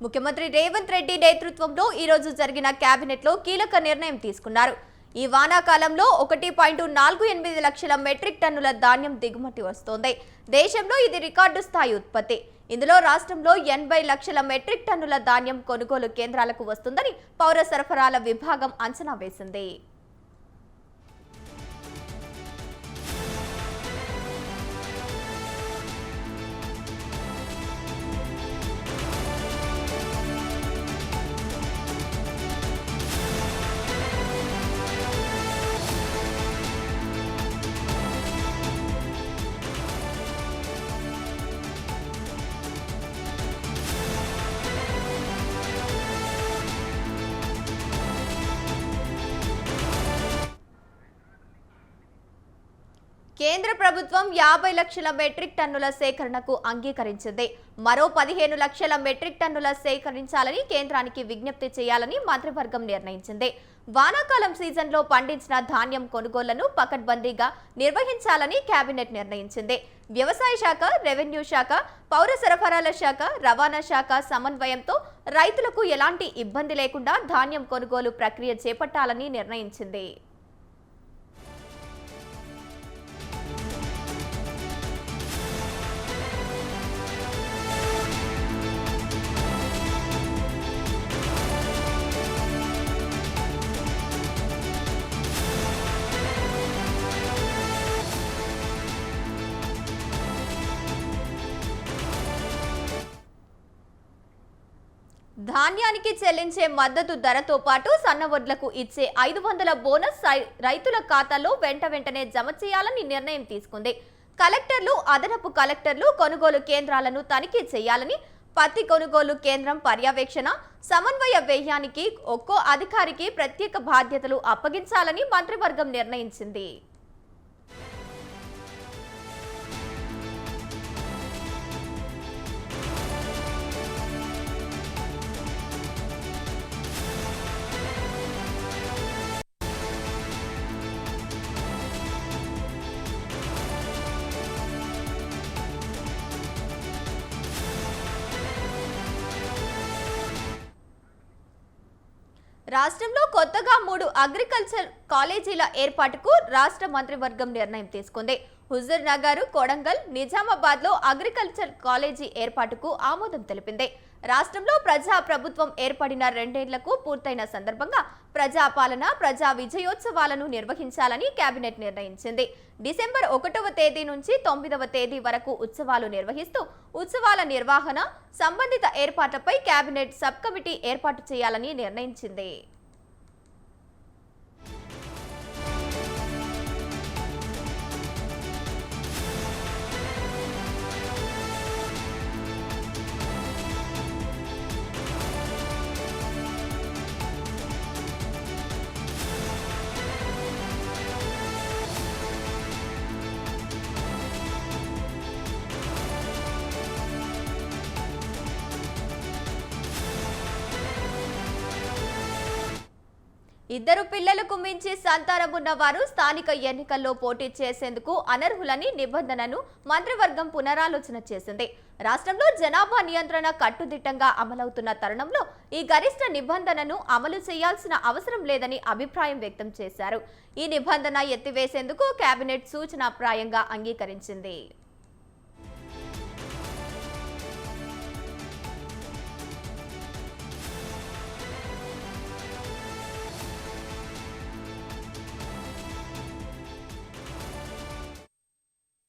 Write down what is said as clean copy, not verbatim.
ముఖ్యమంత్రి రేవంత్ రెడ్డి నేతృత్వంలో ఈ రోజు జరిగిన కేబినెట్ లో కీలక నిర్ణయం తీసుకున్నారు. ఈ వానాకాలంలో 1.48 లక్షల మెట్రిక్ టన్నుల ధాన్యం దిగుమతి వస్తోంది. దేశంలో ఇది రికార్డు స్థాయి ఉత్పత్తి. ఇందులో రాష్ట్రంలో 80 లక్షల మెట్రిక్ టన్నుల ధాన్యం కొనుగోలు కేంద్రాలకు వస్తుందని పౌర సరఫరాల విభాగం అంచనా వేసింది. కేంద్ర ప్రభుత్వం 50 లక్షల మెట్రిక్ టన్నుల సేకరణకు అంగీకరించింది. మరో 15 లక్షల మెట్రిక్ టన్నుల సేకరించాలని కేంద్రానికి విజ్ఞప్తి చేయాలని మంత్రివర్గం నిర్ణయించింది. వానాకాలం సీజన్లో పండించిన ధాన్యం కొనుగోళ్లను పకడ్బందీగా నిర్వహించాలని కేబినెట్ నిర్ణయించింది. వ్యవసాయ శాఖ, రెవెన్యూ శాఖ, పౌర సరఫరాల శాఖ, రవాణా శాఖ సమన్వయంతో రైతులకు ఎలాంటి ఇబ్బంది లేకుండా ధాన్యం కొనుగోలు ప్రక్రియ చేపట్టాలని నిర్ణయించింది. ధాన్యానికి చెల్లించే మద్దతు ధరతో పాటు సన్నవడ్లకు ఇచ్చే 500 బోనస్ రైతుల ఖాతాలో వెంటనే జమ చేయాలని నిర్ణయం తీసుకుంది. కలెక్టర్లు, అదనపు కలెక్టర్లు కొనుగోలు కేంద్రాలను తనిఖీ చేయాలని, పత్తి కొనుగోలు కేంద్రం పర్యవేక్షణ, సమన్వయ వ్యయానికి ఒక్కో అధికారికి ప్రత్యేక బాధ్యతలు అప్పగించాలని మంత్రివర్గం నిర్ణయించింది. రాష్ట్రంలో కొత్తగా 3 అగ్రికల్చర్ కాలేజీల ఏర్పాటుకు రాష్ట్ర మంత్రివర్గం నిర్ణయం తీసుకుంది. హుజూర్ నగర్, కొడంగల్, నిజామాబాద్ లో అగ్రికల్చర్ కాలేజీ ఏర్పాటుకు ఆమోదం తెలిపింది. రాష్ట్రంలో ప్రజా ప్రభుత్వం ఏర్పడిన 2 ఏళ్లకు పూర్తయిన సందర్భంగా ప్రజాపాలన, ప్రజా విజయోత్సవాలను నిర్వహించాలని కేబినెట్ నిర్ణయించింది. డిసెంబర్ 1వ తేదీ నుంచి 9వ తేదీ వరకు ఉత్సవాలు నిర్వహిస్తూ ఉత్సవాల నిర్వహణ, సంబంధిత ఏర్పాట్లపై కేబినెట్ సబ్ కమిటీ ఏర్పాటు చేయాలని నిర్ణయించింది. ఇద్దరు పిల్లలకు మించి సంతానం ఉన్న వారు స్థానిక ఎన్నికల్లో పోటీ చేసేందుకు అనర్హులని నిబంధనను మంత్రివర్గం పునరాలోచన చేసింది. రాష్ట్రంలో జనాభా నియంత్రణ కట్టుదిట్టంగా అమలవుతున్న తరుణంలో ఈ గరిష్ట నిబంధనను అమలు చేయాల్సిన అవసరం లేదని అభిప్రాయం వ్యక్తం చేశారు. ఈ నిబంధన ఎత్తివేసేందుకు కేబినెట్ సూచనాప్రాయంగా అంగీకరించింది.